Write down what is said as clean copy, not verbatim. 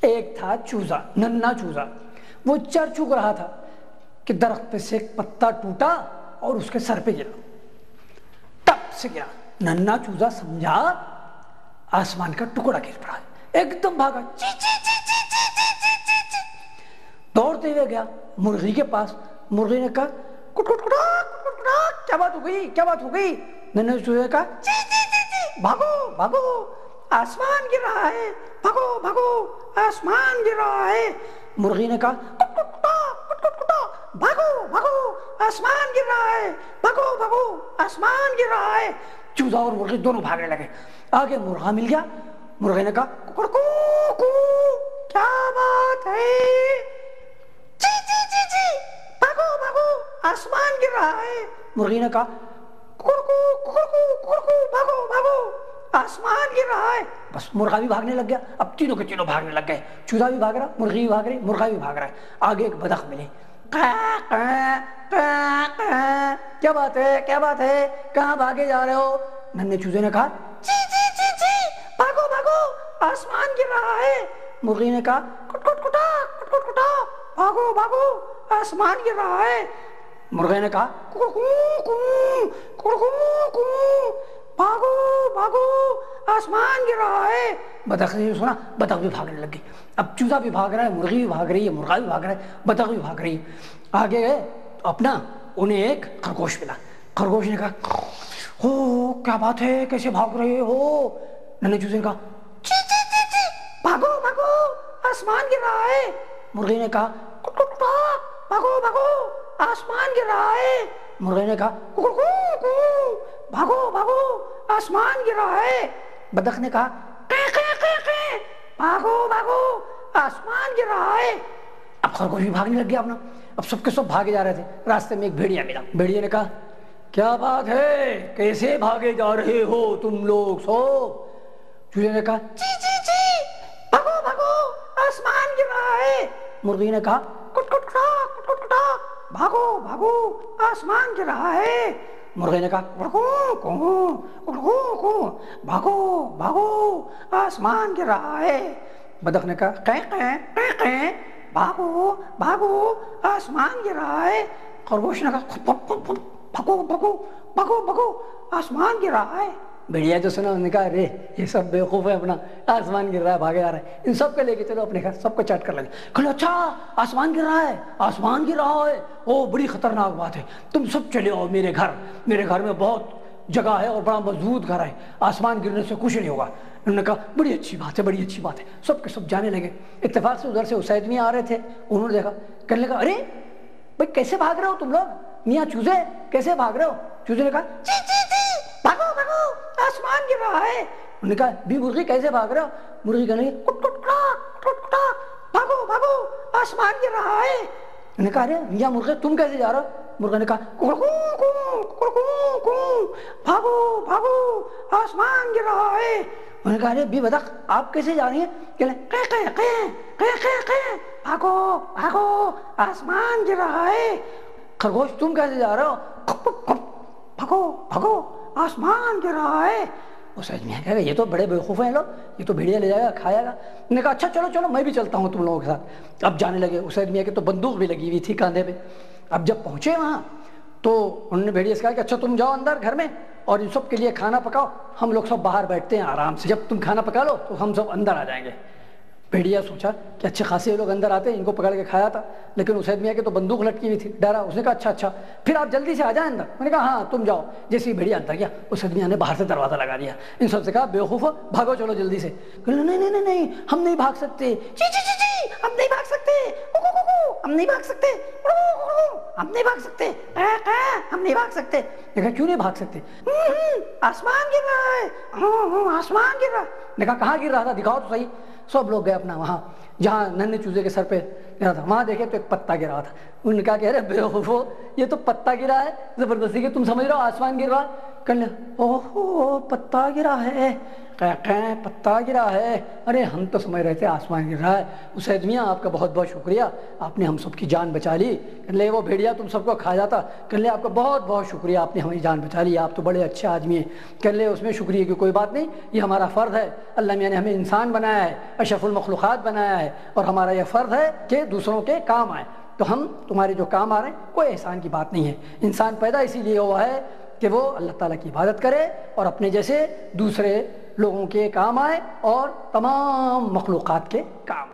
ایک تھا چوزا، ننھا چوزا، وہ چر چگ رہا تھا کہ درخت پہ سے ایک پتا ٹوٹا اور اس کے سر پہ گرا، ٹپ سے گرا۔ ننھا چوزا سمجھا آسمان کا ٹکڑا گر پڑا ہے، ایک دم بھاگا، چی چی چی چی چی چی چی چی چی، دوڑتے ہوئے گیا مرغی کے پاس۔ مرغی نے کہا کٹ کٹ کٹا کٹ کٹا، کیا بات ہو گئی کیا بات ہو گئی؟ ننھے چوزے نے کہا چی چی چی چی، بھاگو بھاگو آسمان گر رہا ہے، بھاگو بھاگو آسمان گر رہا ہے۔ مرغی نے کہا کٹ کٹ کٹا کٹ کٹ کٹا، بھاگو بھاگو آسمان گر رہا ہے، بھاگو بھاگو آسمان گر رہا ہے۔ چوزا اور مرغی دونوں بھاگنے لگے، آگے مرغا مل گیا۔ مرغے نے کہا ککڑکو کو، کیا بات ہے؟ چی چی چی چی، بھاگو بھاگو آسمان گر رہا ہے۔ مرغی نے کہا ککڑکو ککڑکو ککڑکو، بھاگو بھاگو آسمان گر رہا ہے۔ بس مرغا بھی بھاگنے لگ گیا، اب تینوں کے تینوں بھاگنے لگ گئے، چوزا بھی بھاگ رہا، مرغی بھی بھاگ رہی، مرغا بھی بھاگ رہا ہے۔ آگے ایک بدخ ملی، کیا بات ہے کیا بات ہے، کہاں بھاگے جا رہے ہو؟ ننھے چوزے نے کہا چی چی چی چی، بھاگو بھاگو آسمان گر رہا ہے۔ مرغی نے کہا کٹ کٹ کٹا کٹ کٹ کٹا، بھاگو بھاگو آسمان گر رہا ہے۔ مرغے نے کہا ککڑکو کو ککڑکو کو، بھاگو بھاگو آسمان گر رہا ہے۔ بدخ نے سنا، بدخ بھی بھاگنے لگ گئی، اب چوزا بھی بھاگ رہا ہے، مرغی بھی بھاگ رہی ہے، مرغا بھی بھاگ رہا ہے، بدخ بھی بھاگ رہی ہے۔ آگے گئے اپنا انہیں ایک خرگوش ملا، خرگوش نے کہا ہو کیا بات ہے، کیسے بھاگ رہے ہو؟ ننھے چوزے نے کہا چی چی چی چی، بھاگو بھاگو آسمان گر رہا ہے۔ مرغی نے کہا کٹ کٹ کٹا، بھاگو بھاگو آسمان گر رہا ہے۔ مرغی نے کہا ککڑکو کو، بھاگو بھاگو آسمان گر رہا ہے۔ بدخ نے کہا قے قے قے قے، بھاگو بھاگو آسمان گر رہا ہے۔ اب خرگوش بھی بھاگنے لگ گیا اپنا، اب سب کے سب بھاگے جا رہے تھے۔ راستے میں ایک بھیڑیا ملا، بھیڑیا نے کہا کیا بات ہے، کیسے بھاگے جا رہے ہو تم لوگ سب؟ چوزے نے کہا چی چی چی، بھاگو بھاگو آسمان گر رہا ہے۔ مرغی نے کہا کٹ کٹ کٹا کٹ کٹ کٹا، بھاگو بھاگو آسمان گر رہا ہے۔ مرغی نے کہا ککڑکو کو ککڑکو کو، بھاگو بھاگو آسمان گر رہا ہے۔ بدخ نے کہا قے قے قے قے، بھاگو بھاگو آسمان گر رہا ہے۔ خرگوش نے کہا بھگو بھگو بھگو بھگو آسمان گر رہا ہے۔ بھیڑیا جو سنا انہوں نے کہا ارے یہ سب بیوقوف ہے، اپنا آسمان گر رہا ہے بھاگے آ رہا ہے، ان سب کو لے کے چلو اپنے گھر، سب کو چیٹ کر لیں گے۔ کہا اچھا آسمان گر رہا ہے، آسمان گر رہا ہے، او بڑی خطرناک بات ہے، تم سب چلے آؤ میرے گھر، میرے گھر میں بہت جگہ ہے اور بڑا مضبوط گھر ہے، آسمان گرنے سے کچھ نہیں ہوگا۔ انہوں نے کہا بڑی اچھی بات ہے بڑی اچھی بات ہے، سب کے سب جانے لگے۔ اتفاق سے ادھر سے اسید میاں آ رہے تھے، انہوں نے دیکھا، کہنے لگا ارے بھائی کیسے بھاگ رہے ہو تم لوگ، میاں چوزے کیسے بھاگ رہے ہو؟ چوزے نے کہا چی چی چی، بھاگو بھاگو آسمان گر رہا ہے۔ انہوں نے کہا بھی مرغی کیسے بھاگ رہے ہو؟ مرغی کہنے لگی کٹ کٹ کٹا کٹ کٹا، بھاگو بھاگو آسمان گر رہا ہے۔ انہوں نے کہا ارے میاں مرغے تم کیسے جا رہے ہو؟ مرغے نے کہا ککڑکو کو ککڑکو کو، بھاگو بھاگو آسمان گر رہا ہے۔ انہوں نے کہا ارے بھی بدخ آپ کیسے جا رہی ہیں؟ کہنے قے قے قے قے قے قے، بھاگو بھاگو آسمان گر رہا ہے۔ خرگوش تم کیسے جا رہے ہو؟ بھگو بھگو آسمان گر رہا ہے۔ اسید میاں کہا یہ تو بڑے بیوقوف ہیں لوگ، یہ تو بھیڑیا لے جائے گا کھائے گا۔ انہوں نے کہا اچھا چلو چلو میں بھی چلتا ہوں تم لوگوں کے ساتھ۔ اب جانے لگے، اسید میاں کی تو بندوق بھی لگی ہوئی تھی کاندھے پہ۔ اب جب پہنچے وہاں تو انہوں نے بھیڑیا سے کہا کہ اچھا تم جاؤ اندر گھر میں اور ان سب کے لیے کھانا پکاؤ، ہم لوگ سب باہر بیٹھتے ہیں آرام سے، جب تم کھانا پکا لو تو ہم سب اندر آ جائیں گے۔ بھیڑیا سوچا کہ اچھے خاصے لوگ اندر آتے ہیں، ان کو پکڑ کے کھایا تھا، لیکن اسید میاں کی تو بندوق لٹکی ہوئی تھی، ڈرا۔ اس نے کہا اچھا اچھا پھر آپ جلدی سے آ جائیں اندر۔ میں نے کہا ہاں تم جاؤ۔ جیسے ہی بھیڑیا اندر گیا، اسید میاں نے باہر سے دروازہ لگا دیا، ان سب سے کہا بیوقوفو بھاگو چلو جلدی سے۔ نہیں نہیں نہیں نہیں ہم نہیں بھاگ سکتے، چی چی چی چی ہم نہیں بھاگ سکتے، ہم نہیں بھاگ سکتے، ہم نہیں بھاگ سکتے، ہم نہیں بھاگ سکتے۔ نے کہا کیوں نہیں بھاگ سکتے؟ آسمان گر رہا ہے، آسمان گر رہا ہے۔ نے کہا کہاں گر رہا تھا دکھاؤ تو صحیح۔ سب لوگ گئے اپنا وہاں جہاں ننھے چوزے کے سر پہ گرا تھا، وہاں دیکھے تو ایک پتا گرا تھا۔ انہوں نے کہا کہ ارے بیوقوفو یہ تو پتا گرا ہے زبردستی کے، تم سمجھ رہے ہو آسمان گر رہا ہے؟ کل اوہو پتا گرا ہے، پتا گرا ہے، ارے ہم تو سمجھ رہے تھے آسمان گر رہا ہے۔ اس میاں آپ کا بہت بہت شکریہ، آپ نے ہم سب کی جان بچا لی، کہنے لگے وہ بھیڑیا تم سب کو کھا جاتا، کہنے لگے آپ کا بہت بہت شکریہ، آپ نے ہماری جان بچا لی، آپ تو بڑے اچھے آدمی ہیں۔ کہنے لگے اس میں شکریہ کی کوئی بات نہیں، یہ ہمارا فرض ہے، اللہ میاں نے ہمیں انسان بنایا ہے، اشرف المخلوقات بنایا ہے، اور ہمارا یہ فرض ہے کہ دوسروں کے کام آئے، تو ہم تمہارے جو کام آ رہے ہیں کوئی احسان کی بات نہیں ہے۔ انسان پیدا اسی لیے ہوا ہے کہ وہ اللہ تعالیٰ کی عبادت کرے اور اپنے جیسے دوسرے لوگوں کے کام آئے اور تمام مخلوقات کے کام